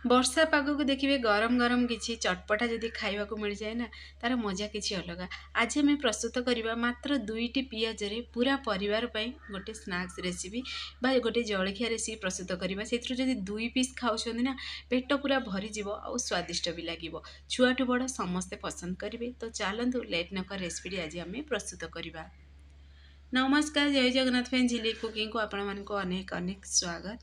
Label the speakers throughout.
Speaker 1: ବର୍ଷା ପାଗକୁ ଦେଖିବେ ଗରମ ଗରମ କିଛି ଚଟପଟା ଯଦି ଖାଇବାକୁ ମିଳିଯାଏ ନା ତାର ମଜା କିଛି ଅଲଗା। ଆଜି ଆମେ ପ୍ରସ୍ତୁତ କରିବା ମାତ୍ର 2ଟି ପିଆଜରେ ପୁରା ପରିବାର ପାଇଁ ଗୋଟେ ସ୍ନାକ୍ସ ରେସିପି ବା ଗୋଟେ ଜଳଖିଆ ରେସିପି ପ୍ରସ୍ତୁତ କରିବା। ସେଥିରୁ ଯଦି 2 ପିସ୍ ଖାଉଛନ୍ତି ନା ପେଟ ପୁରା ଭରିଯିବ ଆଉ ସ୍ୱାଦିଷ୍ଟ ବି ଲାଗିବ। ଛୁଆଠୁ ବଡ଼ ସମସ୍ତେ ପସନ୍ଦ କରିବେ। ତ ଚାଲନ୍ତୁ ଲେଟ୍ ନକରି ରେସିପିଟି ଆଜି ଆମେ ପ୍ରସ୍ତୁତ କରିବା। ନମସ୍କାର, ଜୟ ଜଗନ୍ନାଥ ପାଇଁ ଝିଲି କୁକିଂକୁ ଆପଣମାନଙ୍କୁ ଅନେକ ଅନେକ ସ୍ୱାଗତ।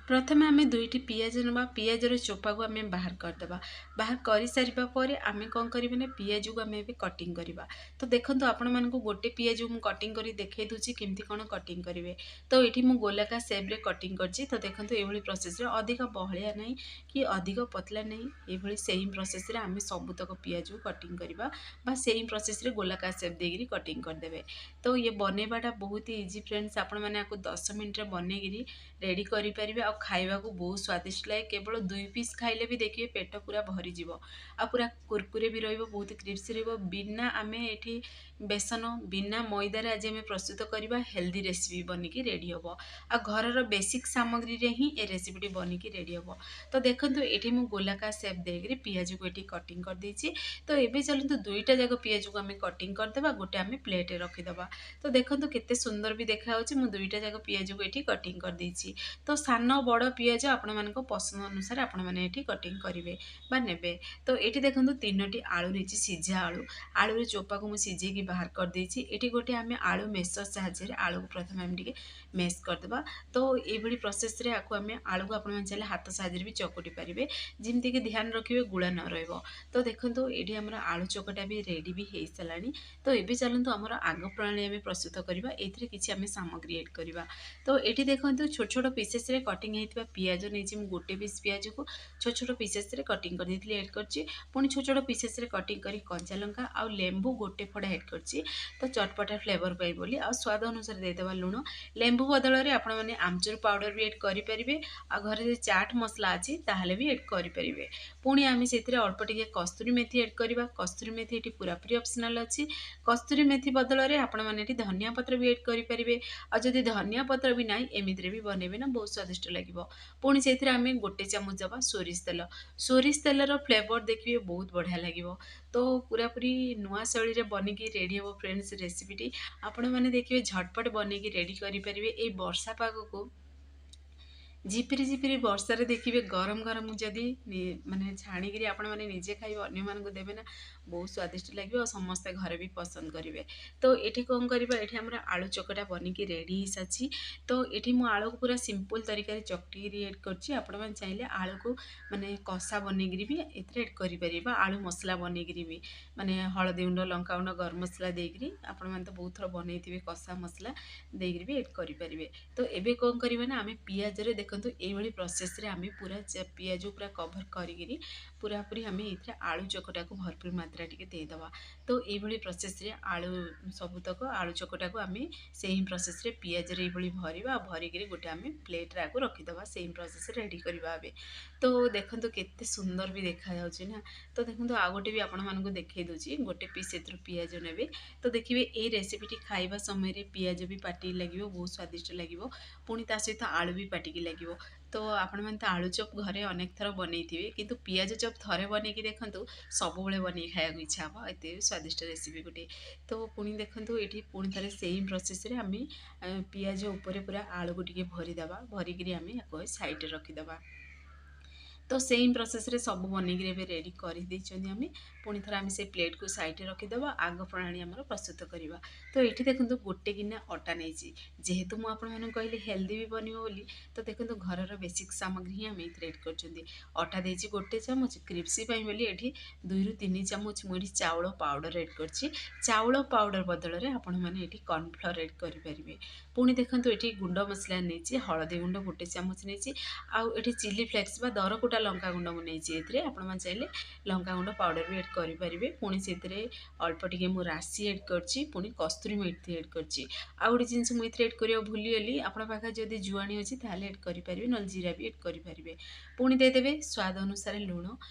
Speaker 1: ପ୍ରଥମେ ଆମେ 2ଟି ପିଆଜ ନେବା। ପିଆଜର ଚୋପାକୁ ଆମେ ବାହାର କରିଦେବା। ବାହାର କରିସାରିବା ପରେ ଆମେ କ'ଣ କରିବା ନା ପିଆଜକୁ ଆମେ ଏବେ କଟିଂ କରିବା। ତ ଦେଖନ୍ତୁ ଆପଣମାନଙ୍କୁ ଗୋଟେ ପିଆଜକୁ ମୁଁ କଟିଂ କରି ଦେଖାଇ ଦେଉଛି କେମିତି କ'ଣ କଟିଂ କରିବେ। ତ ଏଠି ମୁଁ ଗୋଲାକାର ସେପ୍ରେ କଟିଂ କରିଛି। ତ ଦେଖନ୍ତୁ ଏଇଭଳି ପ୍ରୋସେସ୍ରେ, ଅଧିକ ବହଳିଆ ନାହିଁ କି ଅଧିକ ପତଲା ନାହିଁ, ଏଇଭଳି ସେମ୍ ପ୍ରୋସେସ୍ରେ ଆମେ ସବୁତକ ପିଆଜକୁ କଟିଂ କରିବା ବା ସେମ୍ ପ୍ରୋସେସ୍ରେ ଗୋଲାକାର ସେପ୍ ଦେଇକରି କଟିଂ କରିଦେବେ। ତ ଇଏ ବନେଇବାଟା ବହୁତ ଇଜି ଫ୍ରେଣ୍ଡସ୍। ଆପଣମାନେ ଆକୁ 10 ମିନିଟ୍ରେ ବନେଇକିରି ରେଡ଼ି କରିପାରିବେ ଆଉ ଖାଇବାକୁ ବହୁତ ସ୍ୱାଦିଷ୍ଟ ଲାଗେ। କେବଳ 2 ପିସ୍ ଖାଇଲେ ବି ଦେଖିବେ ପେଟ ପୁରା ଭରିଯିବ ଆଉ ପୁରା କୁରକୁରେ ବି ରହିବ, ବହୁତ କ୍ରିସ୍ପି ରହିବ। ବିନା ଆମେ ଏଠି ବେସନ ବିନା ମଇଦାରେ ଆଜି ଆମେ ପ୍ରସ୍ତୁତ କରିବା ହେଲ୍ଦି ରେସିପି ବନିକି ରେଡ଼ି ହେବ। ଆଉ ଘରର ବେସିକ୍ ସାମଗ୍ରୀରେ ହିଁ ଏ ରେସିପିଟି ବନିକି ରେଡ଼ି ହେବ। ତ ଦେଖନ୍ତୁ ଏଠି ମୁଁ ଗୋଲାକାର ସେପ୍ ଦେଇକରି ପିଆଜକୁ ଏଠି କଟିଂ କରିଦେଇଛି। ତ ଏବେ ଚାଲନ୍ତୁ 2ଟା ଯାକ ପିଆଜକୁ ଆମେ କଟିଂ କରିଦେବା, ଗୋଟେ ଆମେ ପ୍ଲେଟ୍ରେ ରଖିଦେବା। ତ ଦେଖନ୍ତୁ କେତେ ସୁନ୍ଦର ବି ଦେଖାଯାଉଛି। ମୁଁ 2ଟା ଯାକ ପିଆଜକୁ ଏଠି କଟିଂ କରିଦେଇଛି। ତ ସାନ ବଡ଼ ପିଆଜ ଆପଣମାନଙ୍କ ପସନ୍ଦ ଅନୁସାରେ ଆପଣମାନେ ଏଠି କଟିଂ କରିବେ ବା ନେବେ। ତ ଏଠି ଦେଖନ୍ତୁ 3ଟି ଆଳୁ ନେଇଛି, ସିଝା ଆଳୁ। ଆଳୁର ଚୋପାକୁ ମୁଁ ସିଝେଇକି ବାହାର କରିଦେଇଛି। ଏଠି ଗୋଟେ ଆମେ ଆଳୁ ମେସର ସାହାଯ୍ୟରେ ଆଳୁକୁ ପ୍ରଥମେ ଆମେ ଟିକେ ମେସ୍ କରିଦେବା। ତ ଏଇଭଳି ପ୍ରୋସେସ୍ରେ ଆମେ ଆଳୁକୁ ଆପଣମାନେ ଚାହିଁଲେ ହାତ ସାହାଯ୍ୟରେ ବି ଚକଟି ପାରିବେ, ଯେମିତିକି ଧ୍ୟାନ ରଖିବେ ଗୁଳା ନ ରହିବ। ତ ଦେଖନ୍ତୁ ଏଠି ଆମର ଆଳୁ ଚକଟା ବି ରେଡ଼ି ବି ହେଇସାରିଲାଣି। ତ ଏବେ ଚାଲନ୍ତୁ ଆମର ଆଗ ପ୍ରଣାଳୀ ଆମେ ପ୍ରସ୍ତୁତ କରିବା। ଏଥିରେ କିଛି ଆମେ ସାମଗ୍ରୀ ଏଡ୍ କରିବା। ତ ଏଠି ଦେଖନ୍ତୁ ଛୋଟ ଛୋଟ ପିସେସ୍ରେ କଟିଂ ହେଇଥିବା ପିଆଜ ନେଇଛି। ମୁଁ ଗୋଟେ ପିସ୍ ପିଆଜକୁ ଛୋଟ ଛୋଟ ପିସେସ୍ରେ କଟିଂ କରିଦେଇଥିଲି, ଏଡ୍ କରିଛି। ପୁଣି ଛୋଟ ଛୋଟ ପିସେସ୍ରେ କଟିଂ କରି କଞ୍ଚା ଲଙ୍କା ଆଉ ଲେମ୍ବୁ ଗୋଟେ ଫଡ଼ା ଏଡ୍ କରିଛି। ତ ଚଟପଟା ଫ୍ଲେଭର ପାଇଁ ବୋଲି, ଆଉ ସ୍ୱାଦ ଅନୁସାରେ ଦେଇଦେବା ଲୁଣ। ଲେମ୍ବୁ ବଦଳରେ ଆପଣମାନେ ଆମ୍ଚୁର ପାଉଡ଼ର ବି ଏଡ୍ କରିପାରିବେ। ଆଉ ଘରେ ଯଦି ଚାଟ୍ ମସଲା ଅଛି ତାହେଲେ ବି ଏଡ୍ କରିପାରିବେ। ପୁଣି ଆମେ ସେଥିରେ ଅଳ୍ପ ଟିକେ କସ୍ତୁରୀ ମେଥି ଏଡ୍ କରିବା। କସ୍ତୁରୀ ମେଥି ଏଠି ପୁରାପୁରି ଅପସନାଲ୍ ଅଛି। କସ୍ତୁରୀ ମେଥି ବଦଳରେ ଆପଣମାନେ ଏଠି ଧନିଆ ପତ୍ର ବି ଏଡ୍ କରିପାରିବେ। ଆଉ ଯଦି ଧନିଆ ପତ୍ର ବି ନାହିଁ ଏମିତିରେ ବି ବନେଇବେ ନା, ବହୁତ ସ୍ୱାଦିଷ୍ଟ ଲାଗିବ। ପୁଣି ସେଥିରେ ଆମେ ଗୋଟେ ଚାମଚ ଦେବା ସୋରିଷ ତେଲ। ସୋରିଷ ତେଲର ଫ୍ଲେଭର ଦେଖିବେ ବହୁତ ବଢ଼ିଆ ଲାଗିବ। ତ ପୁରାପୁରି ନୂଆ ଶୈଳୀରେ ବନିକି ରେଡ଼ି ହେବ ଫ୍ରେଣ୍ଡସ୍ ରେସିପିଟି। ଆପଣମାନେ ଦେଖିବେ ଝଟପଟ ବନେଇକି ରେଡ଼ି କରିପାରିବେ। ଏଇ ବର୍ଷା ପାଗକୁ ଝିପିରି ଝିପିରି ବର୍ଷାରେ ଦେଖିବେ ଗରମ ଗରମ ଯଦି ମାନେ ଛାଣିକିରି ଆପଣମାନେ ନିଜେ ଖାଇବେ, ଅନ୍ୟମାନଙ୍କୁ ଦେବେ ନା, ବହୁତ ସ୍ୱାଦିଷ୍ଟ ଲାଗିବ ଆଉ ସମସ୍ତେ ଘରେ ବି ପସନ୍ଦ କରିବେ। ତ ଏଠି କ'ଣ କରିବା, ଏଠି ଆମର ଆଳୁ ଚକଟା ବନିକି ରେଡ଼ି ହେଇସାରିଛି। ତ ଏଠି ମୁଁ ଆଳୁକୁ ପୁରା ସିମ୍ପଲ୍ ତରିକାରେ ଚକଟିକିରି ଏଡ୍ କରିଛି। ଆପଣମାନେ ଚାହିଁଲେ ଆଳୁକୁ ମାନେ କଷା ବନେଇକିରି ବି ଏଥିରେ ଏଡ୍ କରିପାରିବେ ବା ଆଳୁ ମସଲା ବନେଇକିରି ବି, ମାନେ ହଳଦୀ ଗୁଣ୍ଡ, ଲଙ୍କାଗୁଣ୍ଡ, ଗରମ ମସଲା ଦେଇକିରି ଆପଣମାନେ ତ ବହୁତ ଥର ବନେଇଥିବେ, କଷା ମସଲା ଦେଇକିରି ବି ଏଡ୍ କରିପାରିବେ। ତ ଏବେ କ'ଣ କରିବା ନା ଆମେ ପିଆଜରେ ଦେଖନ୍ତୁ ଏଇଭଳି ପ୍ରୋସେସ୍ରେ ଆମେ ପୁରା ପିଆଜ ପୁରା କଭର କରିକିରି ପୁରାପୁରି ଆମେ ଏଥିରେ ଆଳୁ ଚକଟାକୁ ଭରପୁର ମାତ୍ରା ଟିକେ ଦେଇଦେବା। ତ ଏଇଭଳି ପ୍ରୋସେସ୍ରେ ଆଳୁ ସବୁତକ ଆଳୁ ଚକଟାକୁ ଆମେ ସେଇ ପ୍ରୋସେସ୍ରେ ପିଆଜରେ ଏଇଭଳି ଭରିବା ଆଉ ଭରିକିରି ଗୋଟେ ଆମେ ପ୍ଲେଟ୍ରେ ଆକୁ ରଖିଦେବା। ସେଇ ପ୍ରୋସେସ୍ରେ ରେଡ଼ି କରିବା ଏବେ। ତ ଦେଖନ୍ତୁ କେତେ ସୁନ୍ଦର ବି ଦେଖାଯାଉଛି ନା। ତ ଦେଖନ୍ତୁ ଆଉ ଗୋଟେ ବି ଆପଣମାନଙ୍କୁ ଦେଖାଇ ଦେଉଛି। ଗୋଟେ ପିସ୍ ଏଥିରୁ ପିଆଜ ନେବେ। ତ ଦେଖିବେ ଏଇ ରେସିପିଟି ଖାଇବା ସମୟରେ ପିଆଜ ବି ପାଟିକି ଲାଗିବ, ବହୁତ ସ୍ୱାଦିଷ୍ଟ ଲାଗିବ। ପୁଣି ତା ସହିତ ଆଳୁ ବି ପାଟିକି ଲାଗିବ। ତ ଆପଣମାନେ ତ ଆଳୁ ଚପ୍ ଘରେ ଅନେକ ଥର ବନେଇଥିବେ, କିନ୍ତୁ ପିଆଜ ଚପ୍ ଥରେ ବନେଇକି ଦେଖନ୍ତୁ, ସବୁବେଳେ ବନେଇକି ଖାଇବାକୁ ଇଚ୍ଛା ହେବ। ଏତେ ସ୍ୱାଦିଷ୍ଟ ରେସିପି ଗୋଟେ। ତ ପୁଣି ଦେଖନ୍ତୁ ଏଠି ପୁଣି ଥରେ ସେଇ ପ୍ରୋସେସ୍ରେ ଆମେ ପିଆଜ ଉପରେ ପୁରା ଆଳୁକୁ ଟିକେ ଭରିଦେବା। ଭରିକିରି ଆମେ ୟାକୁ ସାଇଡ଼୍ରେ ରଖିଦେବା। ତ ସେମ୍ ପ୍ରୋସେସ୍ରେ ସବୁ ବନେଇକିରି ଏବେ ରେଡ଼ି କରିଦେଇଛନ୍ତି ଆମେ। ପୁଣି ଥରେ ଆମେ ସେଇ ପ୍ଲେଟ୍କୁ ସାଇଡ଼୍ରେ ରଖିଦେବା। ଆଗ ପ୍ରଣାଳୀ ଆମର ପ୍ରସ୍ତୁତ କରିବା। ତ ଏଠି ଦେଖନ୍ତୁ ଗୋଟେ ଗିନା ଅଟା ନେଇଛି। ଯେହେତୁ ମୁଁ ଆପଣମାନଙ୍କୁ କହିଲି ହେଲ୍ଦି ବି ବନିବ ବୋଲି, ତ ଦେଖନ୍ତୁ ଘରର ବେସିକ୍ ସାମଗ୍ରୀ ହିଁ ଆମେ ଏଥିରେ ଏଡ୍ କରୁଛନ୍ତି। ଅଟା ଦେଇଛି ଗୋଟେ ଚାମଚ, କ୍ରିସ୍ପି ପାଇଁ ବୋଲି ଏଠି 2ରୁ 3 ଚାମଚ ମୁଁ ଏଠି ଚାଉଳ ପାଉଡ଼ର ଏଡ୍ କରିଛି। ଚାଉଳ ପାଉଡ଼ର ବଦଳରେ ଆପଣମାନେ ଏଠି କର୍ଣ୍ଣଫ୍ଲୋର ଏଡ୍ କରିପାରିବେ। ପୁଣି ଦେଖନ୍ତୁ ଏଠି ଗୁଣ୍ଡ ମସଲା ନେଇଛି, ହଳଦୀ ଗୁଣ୍ଡ ଗୋଟେ ଚାମଚ ନେଇଛି। ଆଉ ଏଠି ଚିଲି ଫ୍ଲେକ୍ସ ବା ଦରକୁଟା ଲଙ୍କାଗୁଣ୍ଡ ମୁଁ ନେଇଛି। ଏଥିରେ ଆପଣମାନେ ଚାହିଁଲେ ଲଙ୍କାଗୁଣ୍ଡ ପାଉଡ଼ର ବି ଏଡ୍ କରିପାରିବେ। ପୁଣି ସେଥିରେ ଅଳ୍ପ ଟିକେ ମୁଁ ରାଶି ଏଡ୍ କରିଛି। ପୁଣି କସ୍ତୁରୀ ମେଥି ଏଡ୍ କରିଛି। ଆଉ ଗୋଟେ ଜିନିଷ ମୁଁ ଏଥିରେ ଏଡ୍ କରିବାକୁ ଭୁଲିଗଲି, ଆପଣଙ୍କ ପାଖରେ ଯଦି ଜୁଆଣି ଅଛି ତାହେଲେ ଏଡ୍ କରିପାରିବେ, ନହେଲେ ଜିରା ବି ଏଡ୍ କରିପାରିବେ। ପୁଣି ଦେଇଦେବେ ସ୍ୱାଦ ଅନୁସାରେ ଲୁଣ।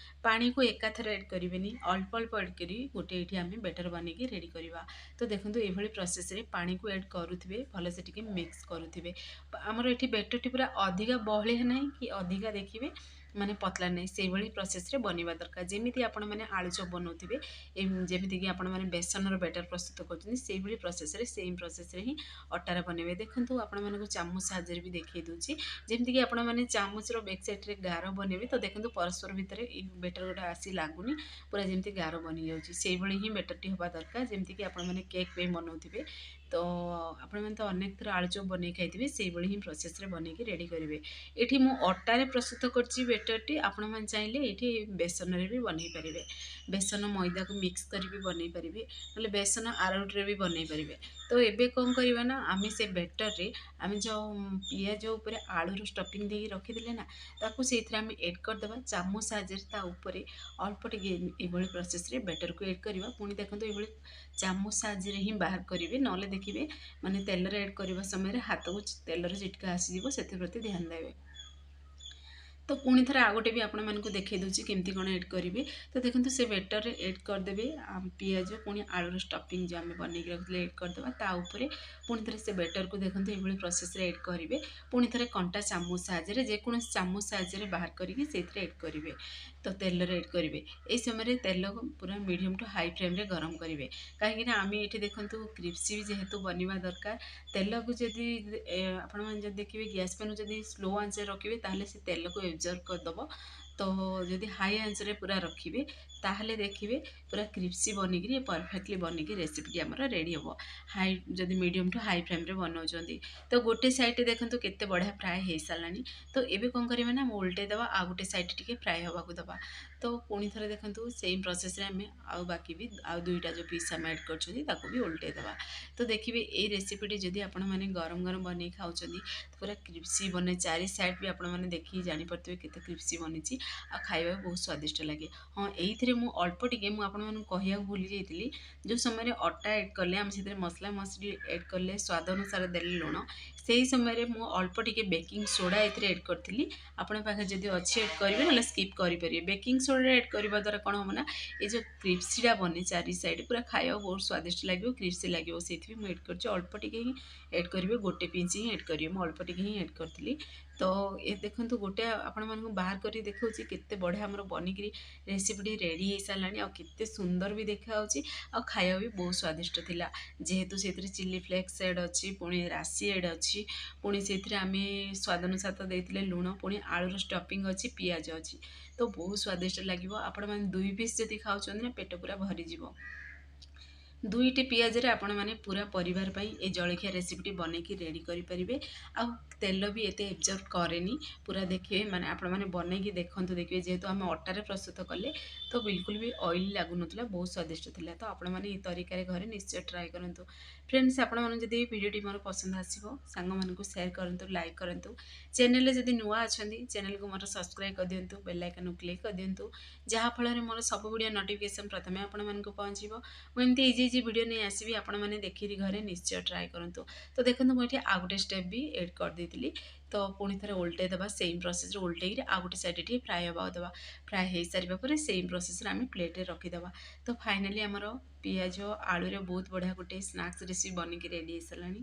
Speaker 1: ପାଣିକୁ ଏକାଥରେ ଏଡ୍ କରିବେନି, ଅଳ୍ପ ଅଳ୍ପ ଏଡ୍ କରି ଗୋଟେ ଏଇଠି ଆମେ ବେଟର ବନେଇକି ରେଡ଼ି କରିବା। ତ ଦେଖନ୍ତୁ ଏଇଭଳି ପ୍ରୋସେସ୍ରେ ପାଣିକୁ ଏଡ୍ କରୁଥିବେ, ଭଲସେ ଟିକେ ମିକ୍ସ କରୁଥିବେ। ଆମର ଏଠି ବେଟରଟି ପୁରା ଅଧିକା ବହଳିଆ ନାହିଁ କି ଅଧିକା ଦେଖିବେ ମାନେ ପତଲା ନାହିଁ, ସେଇଭଳି ପ୍ରୋସେସ୍ରେ ବନିବା ଦରକାର। ଯେମିତି ଆପଣମାନେ ଆଳୁଚପ ବନାଉଥିବେ, ଯେମିତିକି ଆପଣମାନେ ବେସନର ବ୍ୟାଟର ପ୍ରସ୍ତୁତ କରୁଛନ୍ତି, ସେଇଭଳି ପ୍ରୋସେସ୍ରେ ସେମ୍ ପ୍ରୋସେସ୍ରେ ହିଁ ଅଟାରେ ବନେଇବେ। ଦେଖନ୍ତୁ ଆପଣମାନଙ୍କୁ ଚାମଚ ସାହାଯ୍ୟରେ ବି ଦେଖେଇ ଦେଉଛି। ଯେମିତିକି ଆପଣମାନେ ଚାମଚର ବ୍ୟାକ୍ ସାଇଡ଼୍ରେ ଗାର ବନେଇବେ, ତ ଦେଖନ୍ତୁ ପରସ୍ପର ଭିତରେ ଏଇ ବେଟର ଗୋଟେ ଆସି ଲାଗୁନି, ପୁରା ଯେମିତି ଗାର ବନିଯାଉଛି। ସେଇଭଳି ହିଁ ବେଟରଟି ହେବା ଦରକାର, ଯେମିତିକି ଆପଣମାନେ କେକ୍ ପାଇଁ ବନାଉଥିବେ। ତ ଆପଣମାନେ ତ ଅନେକ ଥର ଆଳୁଚପ ବନେଇ ଖାଇଥିବେ, ସେଇଭଳି ହିଁ ପ୍ରୋସେସ୍ରେ ବନେଇକି ରେଡ଼ି କରିବେ। ଏଠି ମୁଁ ଅଟାରେ ପ୍ରସ୍ତୁତ କରିଛି ବେଟରଟି, ଆପଣମାନେ ଚାହିଁଲେ ଏଇଠି ବେସନରେ ବି ବନେଇ ପାରିବେ। ବେସନ ମଇଦାକୁ ମିକ୍ସ କରି ବି ବନେଇ ପାରିବେ, ନହେଲେ ବେସନ ଆରଟରେ ବି ବନେଇ ପାରିବେ। ତ ଏବେ କ'ଣ କରିବା ନା, ଆମେ ସେ ବେଟରରେ ଆମେ ଯେଉଁ ପିଆଜ ଉପରେ ଆଳୁର ଷ୍ଟଫିଂ ଦେଇକି ରଖିଥିଲେ ନା, ତାକୁ ସେଇଥିରେ ଆମେ ଏଡ଼୍ କରିଦେବା। ଚାମଚ ସାହାଯ୍ୟରେ ତା ଉପରେ ଅଳ୍ପ ଟିକେ ଏଭଳି ପ୍ରୋସେସ୍ରେ ବେଟରକୁ ଏଡ଼୍ କରିବା। ପୁଣି ଦେଖନ୍ତୁ ଏଭଳି ଚାମଚ ସାହାଯ୍ୟରେ ହିଁ ବାହାର କରିବେ, ନହେଲେ ଦେଖିବେ ମାନେ ତେଲରେ ଏଡ଼୍ କରିବା ସମୟରେ ହାତକୁ ତେଲର ଚିଟକା ଆସିଯିବ, ସେଥିପ୍ରତି ଧ୍ୟାନ ଦେବେ। ତ ପୁଣି ଥରେ ଆଉ ଗୋଟେ ବି ଆପଣମାନଙ୍କୁ ଦେଖେଇ ଦେଉଛି କେମିତି କ'ଣ ଏଡ଼୍ କରିବେ। ତ ଦେଖନ୍ତୁ ସେ ବେଟରରେ ଏଡ଼୍ କରିଦେବେ ପିଆଜ, ପୁଣି ଆଳୁର ଷ୍ଟଫିଂ ଯେଉଁ ଆମେ ବନେଇକି ରଖିଥିଲେ ଏଡ଼୍ କରିଦେବା। ତା ଉପରେ ପୁଣି ଥରେ ସେ ବେଟରକୁ ଦେଖନ୍ତୁ ଏଭଳି ପ୍ରୋସେସ୍ରେ ଏଡ଼୍ କରିବେ। ପୁଣି ଥରେ କଣ୍ଟା ଚାମଚ ସାହାଯ୍ୟରେ, ଯେକୌଣସି ଚାମଚ ସାହାଯ୍ୟରେ ବାହାର କରିକି ସେଇଥିରେ ଏଡ଼୍ କରିବେ। ତ ତେଲରେ ଏଡ଼୍ କରିବେ। ଏହି ସମୟରେ ତେଲକୁ ପୁରା ମିଡ଼ିୟମ୍ ଟୁ ହାଇ ଫ୍ଲେମ୍ରେ ଗରମ କରିବେ। କାହିଁକିନା ଆମେ ଏଠି ଦେଖନ୍ତୁ କ୍ରିସ୍ପି ଯେହେତୁ ବନିବା ଦରକାର, ତେଲକୁ ଯଦି ଆପଣମାନେ ଯଦି ଦେଖିବେ ଗ୍ୟାସ୍ ଫ୍ୟାନ୍ ଯଦି ସ୍ଲୋ ଆଞ୍ଚରେ ରଖିବେ, ତାହେଲେ ସେ ତେଲକୁ ଏବଜର୍ଭ କରିଦେବ। ତ ଯଦି ହାଇ ଆଞ୍ଚରେ ପୁରା ରଖିବେ, ତାହେଲେ ଦେଖିବେ ପୁରା କ୍ରିସ୍ପି ବନିକିରି ପରଫେକ୍ଟଲି ବନିକି ରେସିପିଟି ଆମର ରେଡ଼ି ହେବ। ଯଦି ମିଡ଼ିୟମ୍ ଟୁ ହାଇ ଫ୍ଲେମ୍ରେ ବନାଉଛନ୍ତି, ତ ଗୋଟେ ସାଇଡ଼୍ ଦେଖନ୍ତୁ କେତେ ବଢ଼ିଆ ଫ୍ରାଏ ହେଇସାରିଲାଣି। ତ ଏବେ କ'ଣ କରିବା ନା, ଆମେ ଓଲଟେଇ ଦେବା, ଆଉ ଗୋଟେ ସାଇଡ଼୍ ଟିକେ ଫ୍ରାଏ ହେବାକୁ ଦେବା। ତ ପୁଣି ଥରେ ଦେଖନ୍ତୁ ସେମ୍ ପ୍ରୋସେସ୍ରେ ଆମେ ଆଉ ବାକି ବି ଆଉ ଦୁଇଟା ଯେଉଁ ପିସ୍ ଆମେ ଆଡ଼୍ କରିଛନ୍ତି ତାକୁ ବି ଓଲଟେଇ ଦେବା। ତ ଦେଖିବେ ଏଇ ରେସିପିଟି ଯଦି ଆପଣମାନେ ଗରମ ଗରମ ବନେଇ ଖାଉଛନ୍ତି, ପୁରା କ୍ରିସ୍ପି ବନେ, ଚାରି ସାଇଡ଼୍ ବି ଆପଣମାନେ ଦେଖିକି ଜାଣିପାରୁଥିବେ କେତେ କ୍ରିସ୍ପି ବନିଛି, ଆଉ ଖାଇବାକୁ ବହୁତ ସ୍ୱାଦିଷ୍ଟ ଲାଗେ। ହଁ, ଏଇଥିରେ ମୁଁ ଅଳ୍ପ ଟିକେ ମୁଁ ଆପଣମାନଙ୍କୁ କହିବାକୁ ଭୁଲି ଯାଇଥିଲି, ଯେଉଁ ସମୟରେ ଅଟା ଏଡ଼୍ କଲେ ଆମେ ସେଥିରେ ମସଲା ମସଲି ଏଡ଼୍ କଲେ, ସ୍ୱାଦ ଅନୁସାରେ ଦେଲେ ଲୁଣ, ସେହି ସମୟରେ ମୁଁ ଅଳ୍ପ ଟିକେ ବେକିଂ ସୋଡ଼ା ଏଥିରେ ଏଡ଼୍ କରିଥିଲି। ଆପଣଙ୍କ ପାଖରେ ଯଦି ଅଛି ଏଡ଼୍ କରିବେ, ନହେଲେ ସ୍କିପ୍ କରିପାରିବେ। ବେକିଂ ସୋଡ଼ା ଏଡ଼୍ କରିବା ଦ୍ୱାରା କ'ଣ ହେବ ନା, ଏ ଯେଉଁ କ୍ରିସ୍ପିଟା ବନେ ଚାରି ସାଇଡ଼୍ ପୁରା ଖାଇବାକୁ ବହୁତ ସ୍ୱାଦିଷ୍ଟ ଲାଗିବ, କ୍ରିସ୍ପି ଲାଗିବ। ସେଇଥିପାଇଁ ମୁଁ ଏଡ଼୍ କରିଛି, ଅଳ୍ପ ଟିକେ ହିଁ ଏଡ଼୍ କରିବେ, ଗୋଟେ ପିଞ୍ଚ ହିଁ ଏଡ଼୍ କରିବେ। ମୁଁ ଅଳ୍ପ ଟିକେ ହିଁ ଏଡ଼୍ କରିଥିଲି। ତ ଏ ଦେଖନ୍ତୁ ଗୋଟେ ଆପଣମାନଙ୍କୁ ବାହାର କରି ଦେଖାଉଛି କେତେ ବଢ଼ିଆ ଆମର ବନିକିରି ରେସିପିଟି ରେଡ଼ି ହେଇସାରିଲାଣି, ଆଉ କେତେ ସୁନ୍ଦର ବି ଦେଖାହେଉଛି, ଆଉ ଖାଇବା ବି ବହୁତ ସ୍ୱାଦିଷ୍ଟ ଥିଲା। ଯେହେତୁ ସେଥିରେ ଚିଲି ଫ୍ଲେକ୍ସ ଏଡ଼୍ ଅଛି, ପୁଣି ରାଶି ଏଡ଼୍ ଅଛି, ପୁଣି ସେଥିରେ ଆମେ ସ୍ୱାଦ ଅନୁସାରେ ତ ଦେଇଥିଲେ ଲୁଣ, ପୁଣି ଆଳୁର ଷ୍ଟଫିଂ ଅଛି, ପିଆଜ ଅଛି, ତ ବହୁତ ସ୍ୱାଦିଷ୍ଟ ଲାଗିବ। ଆପଣମାନେ 2 ପିସ୍ ଯଦି ଖାଉଛନ୍ତି ନା, ପେଟ ପୁରା ଭରିଯିବ। 2ଟି ପିଆଜରେ ଆପଣମାନେ ପୁରା ପରିବାର ପାଇଁ ଏ ଜଳଖିଆ ରେସିପିଟି ବନେଇକି ରେଡ଼ି କରିପାରିବେ। ଆଉ ତେଲ ବି ଏତେ ଏବଜର୍ଭ କରେନି। ପୁରା ଦେଖିବେ, ମାନେ ଆପଣମାନେ ବନେଇକି ଦେଖନ୍ତୁ, ଦେଖିବେ ଯେହେତୁ ଆମେ ଅଟାରେ ପ୍ରସ୍ତୁତ କଲେ, ତ ବିଲକୁଲ ବି ଅଏଲି ଲାଗୁନଥିଲା, ବହୁତ ସ୍ୱାଦିଷ୍ଟ ଥିଲା। ତ ଆପଣମାନେ ଏହି ତରିକାରେ ଘରେ ନିଶ୍ଚୟ ଟ୍ରାଏ କରନ୍ତୁ। ଫ୍ରେଣ୍ଡସ୍, ଆପଣମାନଙ୍କୁ ଯଦି ଏହି ଭିଡ଼ିଓଟି ମୋର ପସନ୍ଦ ଆସିବ, ସାଙ୍ଗମାନଙ୍କୁ ସେୟାର କରନ୍ତୁ, ଲାଇକ୍ କରନ୍ତୁ। ଚ୍ୟାନେଲରେ ଯଦି ନୂଆ ଅଛନ୍ତି, ଚ୍ୟାନେଲକୁ ମୋର ସବସ୍କ୍ରାଇବ୍ କରିଦିଅନ୍ତୁ, ବେଲ୍ ଆଇକନ୍କୁ କ୍ଲିକ୍ କରିଦିଅନ୍ତୁ, ଯାହାଫଳରେ ମୋର ସବୁ ଭିଡ଼ିଓ ନୋଟିଫିକେସନ୍ ପ୍ରଥମେ ଆପଣମାନଙ୍କୁ ପହଞ୍ଚିବ। ମୁଁ ଏମିତି ଇଜି ଇଜି ଭିଡ଼ିଓ ନେଇ ଆସିବି, ଆପଣମାନେ ଦେଖିକି ଘରେ ନିଶ୍ଚୟ ଟ୍ରାଏ କରନ୍ତୁ। ତ ଦେଖନ୍ତୁ ମୁଁ ଏଠି ଆଉ ଗୋଟେ ଷ୍ଟେପ୍ ବି ଏଡ଼୍ କରିଦେଇଥିଲି। ତ ପୁଣି ଥରେ ଓଲଟେଇ ଦେବା, ସେମ୍ ପ୍ରୋସେସ୍ରେ ଓଲଟେଇକିରି ଆଉ ଗୋଟେ ସାଇଡ଼୍ ଟିକେ ଫ୍ରାଏ ହେବାକୁ ଦେବା। ଫ୍ରାଏ ହେଇସାରିବା ପରେ ସେମ୍ ପ୍ରୋସେସ୍ରେ ଆମେ ପ୍ଲେଟ୍ରେ ରଖିଦେବା। ତ ଫାଇନାଲି ଆମର ପିଆଜ ଆଳୁରେ ବହୁତ ବଢ଼ିଆ ଗୋଟେ ସ୍ନାକ୍ସ ରେସିପି ବନିକି ରେଡ଼ି ହେଇସାରିଲାଣି।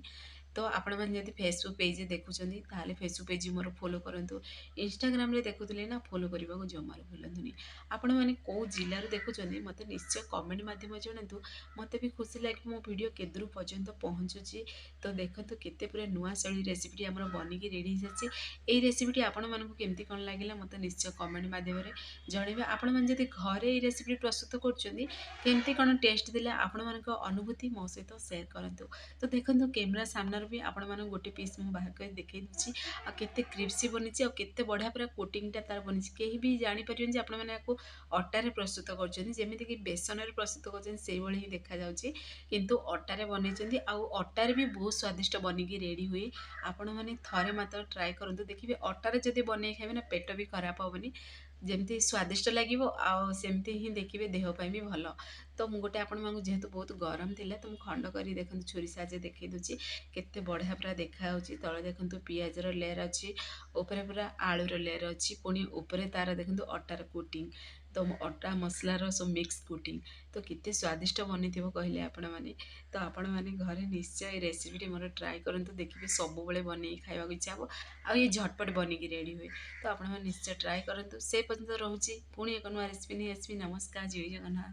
Speaker 1: ତ ଆପଣମାନେ ଯଦି ଫେସବୁକ୍ ପେଜ୍ରେ ଦେଖୁଛନ୍ତି, ତାହେଲେ ଫେସବୁକ୍ ପେଜ୍ ମୋର ଫଲୋ କରନ୍ତୁ। ଇନଷ୍ଟାଗ୍ରାମରେ ଦେଖୁଥିଲେ ନା, ଫଲୋ କରିବାକୁ ଜମାରୁ ଭୁଲନ୍ତୁନି। ଆପଣମାନେ କେଉଁ ଜିଲ୍ଲାରୁ ଦେଖୁଛନ୍ତି, ମୋତେ ନିଶ୍ଚୟ କମେଣ୍ଟ ମାଧ୍ୟମରେ ଜଣାନ୍ତୁ। ମୋତେ ବି ଖୁସି ଲାଗେ ମୋ ଭିଡ଼ିଓ କେଦୂର ପର୍ଯ୍ୟନ୍ତ ପହଞ୍ଚୁଛି। ତ ଦେଖନ୍ତୁ କେତେ ପୁରା ନୂଆ ଶୈଳୀ ରେସିପିଟି ଆମର ବନିକି ରେଡ଼ି ହେଇଯାଇଛି। ଏଇ ରେସିପିଟି ଆପଣମାନଙ୍କୁ କେମିତି କ'ଣ ଲାଗିଲା, ମୋତେ ନିଶ୍ଚୟ କମେଣ୍ଟ ମାଧ୍ୟମରେ ଜଣାଇବେ। ଆପଣମାନେ ଯଦି ଘରେ ଏଇ ରେସିପିଟି ପ୍ରସ୍ତୁତ କରୁଛନ୍ତି, କେମିତି କ'ଣ ଟେଷ୍ଟ ଥିଲା, ଆପଣମାନଙ୍କ ଅନୁଭୂତି ମୋ ସହିତ ସେୟାର କରନ୍ତୁ। ତ ଦେଖନ୍ତୁ କ୍ୟାମେରା ସାମ୍ନାରେ ବି ଆପଣମାନଙ୍କୁ ଗୋଟେ ପିସ୍ ମୁଁ ବାହାର କରି ଦେଖାଇ ଦେଉଛି, ଆଉ କେତେ କ୍ରିସ୍ପି ବନିଛି, ଆଉ କେତେ ବଢ଼ିଆ ପୁରା କୋଟିଂଟା ତାର ବନିଛି। କେହି ବି ଜାଣିପାରିବେନି ଯେ ଆପଣମାନେ ୟାକୁ ଅଟାରେ ପ୍ରସ୍ତୁତ କରୁଛନ୍ତି, ଯେମିତିକି ବେସନରେ ପ୍ରସ୍ତୁତ କରୁଛନ୍ତି ସେଇଭଳି ହିଁ ଦେଖାଯାଉଛି, କିନ୍ତୁ ଅଟାରେ ବନେଇଛନ୍ତି, ଆଉ ଅଟାରେ ବି ବହୁତ ସ୍ୱାଦିଷ୍ଟ ବନିକି ରେଡ଼ି ହୁଏ। ଆପଣମାନେ ଥରେ ମାତ୍ର ଟ୍ରାଏ କରନ୍ତୁ, ଦେଖିବେ ଅଟାରେ ଯଦି ବନେଇ ଖାଇବେ ନା, ପେଟ ବି ଖରାପ ହେବନି, ଯେମିତି ସ୍ୱାଦିଷ୍ଟ ଲାଗିବ, ଆଉ ସେମିତି ହିଁ ଦେଖିବେ ଦେହ ପାଇଁ ବି ଭଲ। ତ ମୁଁ ଗୋଟେ ଆପଣମାନଙ୍କୁ, ଯେହେତୁ ବହୁତ ଗରମ ଥିଲା, ତ ମୁଁ ଖଣ୍ଡ କରି ଦେଖନ୍ତୁ ଛୁରୀ ସାହାଯ୍ୟରେ ଦେଖାଇ ଦେଉଛି, କେତେ ବଢ଼ିଆ ପୁରା ଦେଖାହେଉଛି। ତଳେ ଦେଖନ୍ତୁ ପିଆଜର ଲେୟର୍ ଅଛି, ଉପରେ ପୁରା ଆଳୁର ଲେୟର୍ ଅଛି, ପୁଣି ଉପରେ ତାର ଦେଖନ୍ତୁ ଅଟାର କୋଟିଂ। ତ ଅଟା ମସଲାର ସବୁ ମିକ୍ସ ପୁଟିଂ ତ କେତେ ସ୍ୱାଦିଷ୍ଟ ବନିଥିବ କହିଲେ ଆପଣମାନେ। ତ ଆପଣମାନେ ଘରେ ନିଶ୍ଚୟ ଏ ରେସିପିଟି ମୋର ଟ୍ରାଏ କରନ୍ତୁ, ଦେଖିବେ ସବୁବେଳେ ବନେଇକି ଖାଇବାକୁ ଇଚ୍ଛା ହେବ। ଆଉ ଇଏ ଝଟପଟ ବନିକି ରେଡ଼ି ହୁଏ। ତ ଆପଣମାନେ ନିଶ୍ଚୟ ଟ୍ରାଏ କରନ୍ତୁ। ସେ ପର୍ଯ୍ୟନ୍ତ ରହୁଛି, ପୁଣି ଏକ ନୂଆ ରେସିପି ନେଇ ଆସିବି। ନମସ୍କାର, ଜୟ ଜଗନ୍ନାଥ।